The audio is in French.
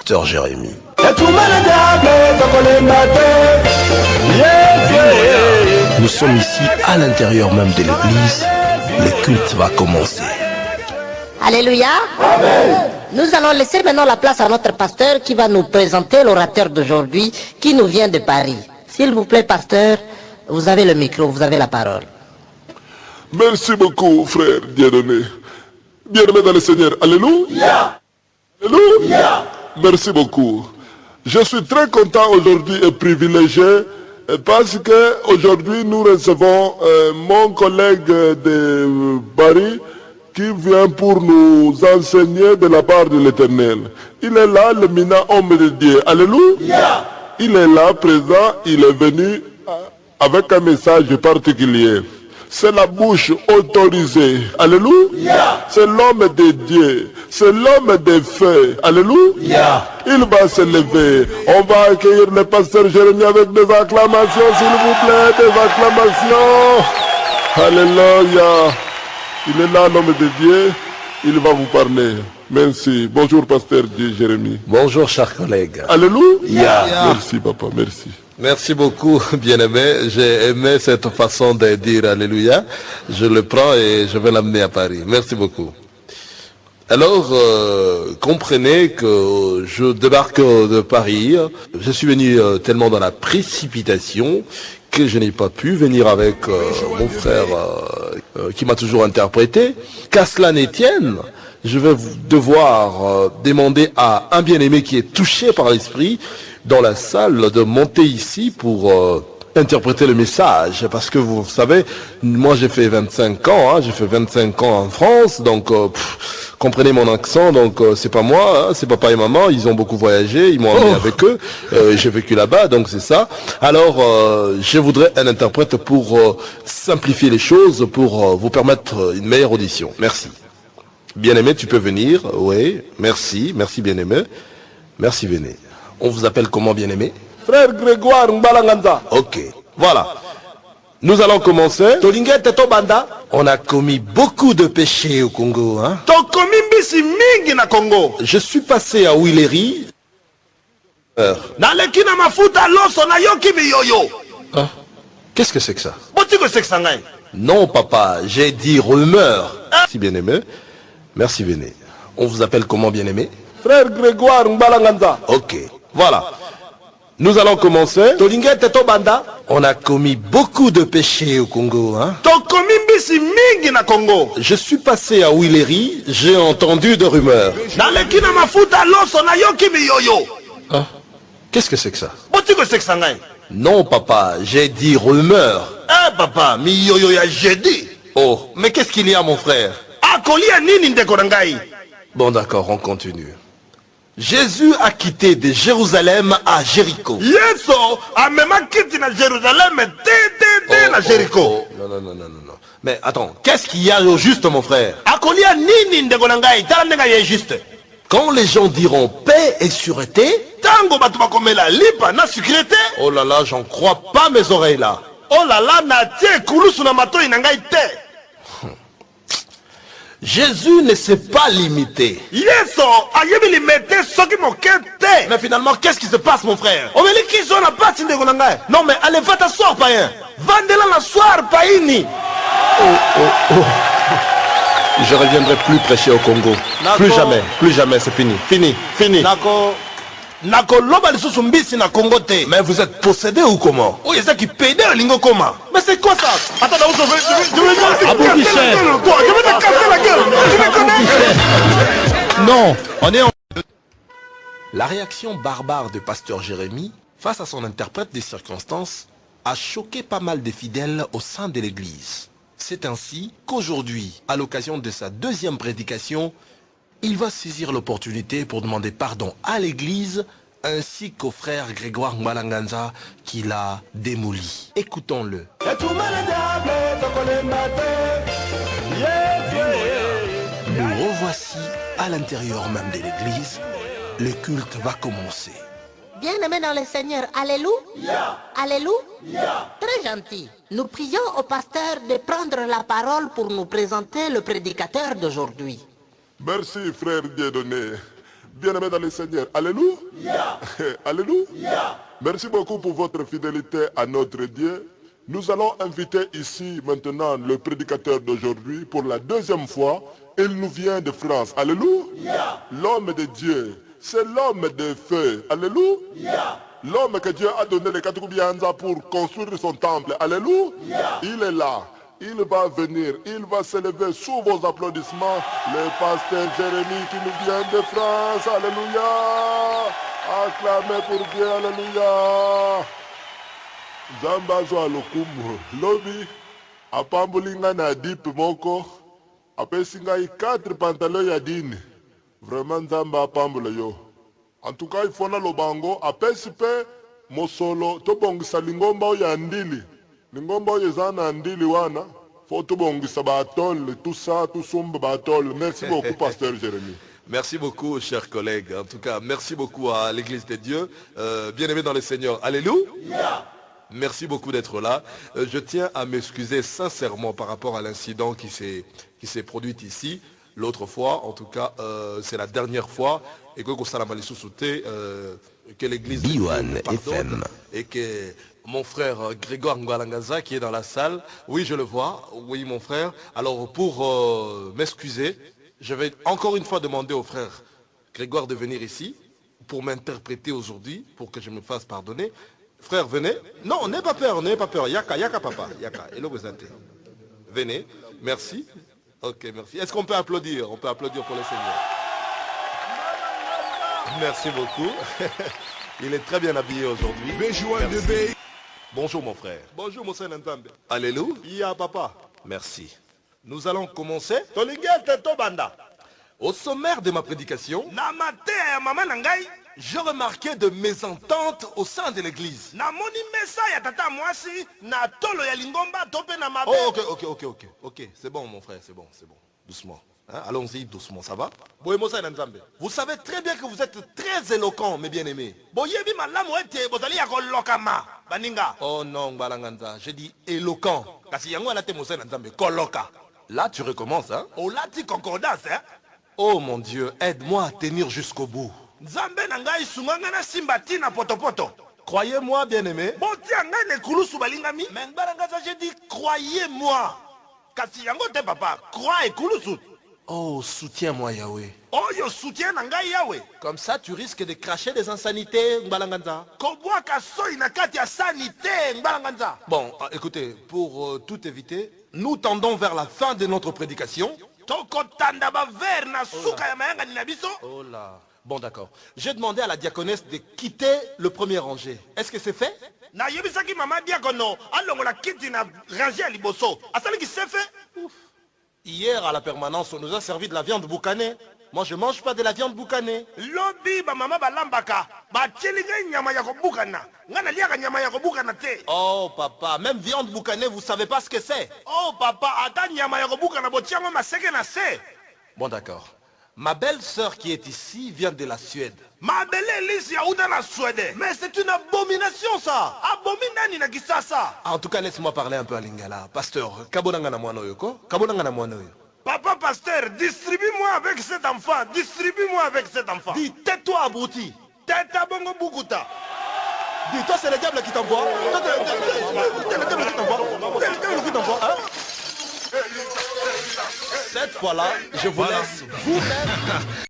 pasteur Jérémie. Nous sommes ici à l'intérieur même de l'église. Le culte va commencer. Alléluia. Amen. Nous allons laisser maintenant la place à notre pasteur qui va nous présenter l'orateur d'aujourd'hui qui nous vient de Paris. S'il vous plaît, pasteur, vous avez le micro, vous avez la parole. Merci beaucoup, frère Dieudonné. Bien-aimé dans le Seigneur. Alléluia. Alléluia. Merci beaucoup. Je suis très content aujourd'hui et privilégié parce que aujourd'hui nous recevons mon collègue de Paris qui vient pour nous enseigner de la part de l'Éternel. Il est là, le minant homme de Dieu. Alléluia. Il est là, présent, il est venu avec un message particulier. C'est la bouche autorisée. Alléluia. C'est l'homme de Dieu. C'est l'homme des faits. Alléluia. Il va se lever. On va accueillir le pasteur Jérémie avec des acclamations, s'il vous plaît, des acclamations. Alléluia. Il est là, l'homme de Dieu. Il va vous parler. Merci. Bonjour, pasteur Jérémie. Bonjour, chers collègues. Alléluia. Merci, papa. Merci. Merci beaucoup, bien-aimé. J'ai aimé cette façon de dire Alléluia. Je le prends et je vais l'amener à Paris. Merci beaucoup. Alors, comprenez que je débarque de Paris. Je suis venu tellement dans la précipitation que je n'ai pas pu venir avec mon frère qui m'a toujours interprété. Qu'à cela ne tienne, je vais devoir demander à un bien-aimé qui est touché par l'esprit dans la salle de monter ici pour interpréter le message. Parce que vous savez, moi j'ai fait 25 ans, j'ai fait 25 ans en France, donc comprenez mon accent, donc c'est pas moi, c'est papa et maman, ils ont beaucoup voyagé, ils m'ont emmené avec eux, j'ai vécu là-bas, donc c'est ça. Alors je voudrais un interprète pour simplifier les choses, pour vous permettre une meilleure audition. Merci. Bien-aimé, tu peux venir, oui, merci, merci bien-aimé, merci, venez. On vous appelle comment, bien-aimé? Frère Grégoire Mbalanganda. Ok, voilà. Nous allons commencer. On a commis beaucoup de péchés au Congo. Hein? Je suis passé à Willery. Qu'est-ce que c'est que ça? Non, papa, j'ai dit rumeur. Si bien-aimé, merci, venez. On vous appelle comment, bien-aimé? Frère Grégoire Mbalanganda. Ok, voilà. Nous allons commencer. On a commis beaucoup de péchés au Congo. Hein? Je suis passé à Willery, j'ai entendu de rumeurs. Qu'est-ce que c'est que ça? Non, papa, j'ai dit rumeurs. Papa, j'ai dit. Oh, mais qu'est-ce qu'il y a, mon frère? Bon, d'accord, on continue. Jésus a quitté de Jérusalem à Jéricho. Non. Mais attends, qu'est-ce qu'il y a au juste, mon frère? Quand les gens diront paix et sûreté, oh là là, j'en crois pas mes oreilles là. Jésus ne s'est pas limité. Mais finalement, qu'est-ce qui se passe, mon frère? Non, mais allez, va t'asseoir, païen. Je reviendrai plus prêcher au Congo. Plus jamais, c'est fini. Fini. Mais vous êtes possédé ou comment? Mais c'est quoi ça? Attends, non, on est en... La réaction barbare de pasteur Jérémie face à son interprète des circonstances a choqué pas mal de fidèles au sein de l'église. C'est ainsi qu'aujourd'hui, à l'occasion de sa deuxième prédication, il va saisir l'opportunité pour demander pardon à l'église ainsi qu'au frère Grégoire Mbalanganda qui l'a démoli. Écoutons-le. Nous revoici à l'intérieur même de l'église. Le culte va commencer. Bien-aimés dans le Seigneur, alléluia. Alléluia. Très gentil. Nous prions au pasteur de prendre la parole pour nous présenter le prédicateur d'aujourd'hui. Merci, frère Dieudonné. Bien-aimés dans le Seigneur. Alléluia. Alléluia. Merci beaucoup pour votre fidélité à notre Dieu. Nous allons inviter ici maintenant le prédicateur d'aujourd'hui pour la deuxième fois. Il nous vient de France. Alléluia. L'homme de Dieu. C'est l'homme de feu. Alléluia. L'homme que Dieu a donné les Katukubianza pour construire son temple. Alléluia. Il est là. Il va venir. Il va s'élever sous vos applaudissements. Le pasteur Jérémie qui nous vient de France. Alléluia. Acclamez pour Dieu. Alléluia. Zamba zo alokumu. Lobi. Apambulinga na dip moko. Apesinga 4 pantalons ya dini. Vraiment Zamba apambula yo. En tout cas, il faut na lobango apesipe mosolo tobongisa lingomba ya ndili. Lingomba ya na ndili wana. Faut tobongisa batol, tout ça, tout sombe batol. Merci beaucoup, pasteur Jérémie. Merci beaucoup, chers collègues. En tout cas, merci beaucoup à l'Église de Dieu. Bien-aimés dans le Seigneur. Alléluia. Merci beaucoup d'être là. Je tiens à m'excuser sincèrement par rapport à l'incident qui s'est produit ici. L'autre fois, en tout cas, c'est la dernière fois, et que l'église pardonne, et que mon frère Grégoire Ngwalangaza qui est dans la salle, oui je le vois, oui mon frère, alors pour m'excuser, je vais encore une fois demander au frère Grégoire de venir ici, pour m'interpréter aujourd'hui, pour que je me fasse pardonner. Frère, venez. Non, n'ayez pas peur, n'ayez pas peur. Yaka, yaka papa, yaka. Et le venez, merci. Ok, merci. Est-ce qu'on peut applaudir? On peut applaudir pour le Seigneur. Merci beaucoup. Il est très bien habillé aujourd'hui. Bonjour mon frère. Bonjour mon Seigneur. Alléluia papa. Merci. Nous allons commencer. Au sommaire de ma prédication, je remarquais de mésententes au sein de l'église. Oh, ok, c'est bon mon frère, c'est bon. Doucement. Hein? Allons-y doucement, ça va? Vous savez très bien que vous êtes très éloquent, mes bien-aimés. Oh non, Balanganza, j'ai dit éloquent. Là, tu recommences, hein? Oh mon Dieu, aide-moi à tenir jusqu'au bout. Croyez-moi, bien-aimé. J'ai dit, croyez-moi. Oh, soutiens-moi, Yahweh. Comme ça, tu risques de cracher des insanités, Mbalanganza. Bon, écoutez, pour tout éviter, nous tendons vers la fin de notre prédication. Oh là. Bon, d'accord. J'ai demandé à la diaconesse de quitter le premier rangé. Est-ce que c'est fait? Hier, à la permanence, on nous a servi de la viande boucanée. Moi, je ne mange pas de la viande boucanée. Oh, papa, même viande boucanée, vous ne savez pas ce que c'est. Bon, d'accord. Ma belle-sœur qui est ici vient de la Suède. Mais c'est une abomination, ça. En tout cas, laisse-moi parler un peu à Lingala. Pasteur, kabonangana mwanoyo ko? Kabonangana mwanoyo. Papa pasteur, distribue-moi avec cet enfant. Dis, tais-toi, abruti. Teta bongo bukuta. Dis, toi, c'est le diable qui t'envoie. C'est le diable qui t'envoie. Hein? Cette fois-là, je vous laisse vous-même.